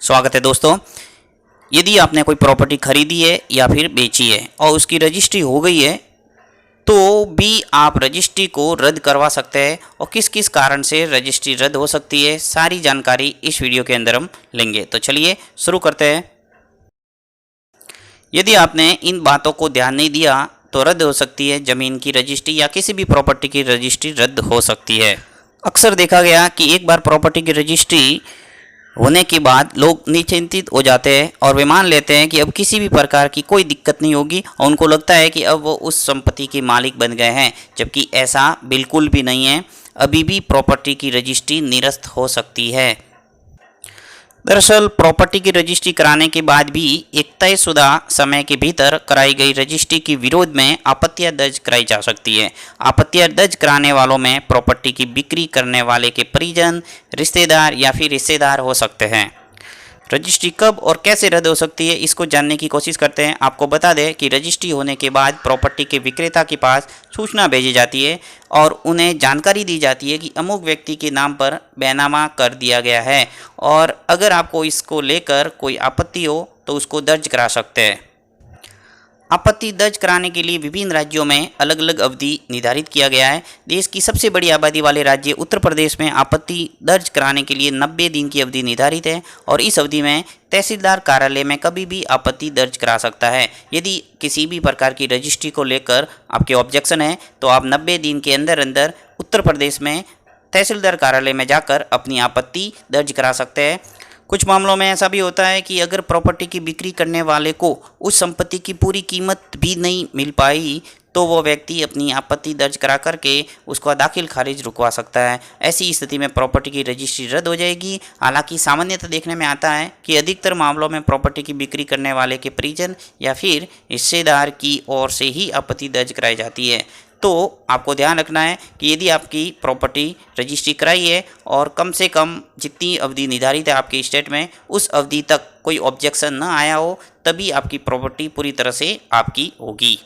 स्वागत है दोस्तों। यदि आपने कोई प्रॉपर्टी खरीदी है या फिर बेची है और उसकी रजिस्ट्री हो गई है तो भी आप रजिस्ट्री को रद्द करवा सकते हैं और किस किस कारण से रजिस्ट्री रद्द हो सकती है, सारी जानकारी इस वीडियो के अंदर हम लेंगे। तो चलिए शुरू करते हैं। यदि आपने इन बातों को ध्यान नहीं दिया तो रद्द हो सकती है ज़मीन की रजिस्ट्री या किसी भी प्रॉपर्टी की रजिस्ट्री रद्द हो सकती है। अक्सर देखा गया कि एक बार प्रॉपर्टी की रजिस्ट्री होने के बाद लोग निश्चिंतित हो जाते हैं और वे मान लेते हैं कि अब किसी भी प्रकार की कोई दिक्कत नहीं होगी और उनको लगता है कि अब वो उस संपत्ति के मालिक बन गए हैं, जबकि ऐसा बिल्कुल भी नहीं है। अभी भी प्रॉपर्टी की रजिस्ट्री निरस्त हो सकती है। दरअसल प्रॉपर्टी की रजिस्ट्री कराने के बाद भी एक तयशुदा समय के भीतर कराई गई रजिस्ट्री के विरोध में आपत्तियां दर्ज कराई जा सकती है। आपत्तियां दर्ज कराने वालों में प्रॉपर्टी की बिक्री करने वाले के परिजन, रिश्तेदार या फिर हिस्सेदार हो सकते हैं। रजिस्ट्री कब और कैसे रद्द हो सकती है, इसको जानने की कोशिश करते हैं। आपको बता दें कि रजिस्ट्री होने के बाद प्रॉपर्टी के विक्रेता के पास सूचना भेजी जाती है और उन्हें जानकारी दी जाती है कि अमुक व्यक्ति के नाम पर बैनामा कर दिया गया है और अगर आपको इसको लेकर कोई आपत्ति हो तो उसको दर्ज करा सकते हैं। आपत्ति दर्ज कराने के लिए विभिन्न राज्यों में अलग अलग अवधि निर्धारित किया गया है। देश की सबसे बड़ी आबादी वाले राज्य उत्तर प्रदेश में आपत्ति दर्ज कराने के लिए 90 दिन की अवधि निर्धारित है और इस अवधि में तहसीलदार कार्यालय में कभी भी आपत्ति दर्ज करा सकता है। यदि किसी भी प्रकार की रजिस्ट्री को लेकर आपके ऑब्जेक्शन है तो आप 90 दिन के अंदर अंदर उत्तर प्रदेश में तहसीलदार कार्यालय में जाकर अपनी आपत्ति दर्ज करा सकते हैं। कुछ मामलों में ऐसा भी होता है कि अगर प्रॉपर्टी की बिक्री करने वाले को उस संपत्ति की पूरी कीमत भी नहीं मिल पाई तो वो व्यक्ति अपनी आपत्ति दर्ज करा करके उसका दाखिल खारिज रुकवा सकता है। ऐसी स्थिति में प्रॉपर्टी की रजिस्ट्री रद्द हो जाएगी। हालांकि सामान्यतः देखने में आता है कि अधिकतर मामलों में प्रॉपर्टी की बिक्री करने वाले के परिजन या फिर हिस्सेदार की ओर से ही आपत्ति दर्ज कराई जाती है। तो आपको ध्यान रखना है कि यदि आपकी प्रॉपर्टी रजिस्ट्री कराई है और कम से कम जितनी अवधि निर्धारित है आपके स्टेट में उस अवधि तक कोई ऑब्जेक्शन न आया हो तभी आपकी प्रॉपर्टी पूरी तरह से आपकी होगी।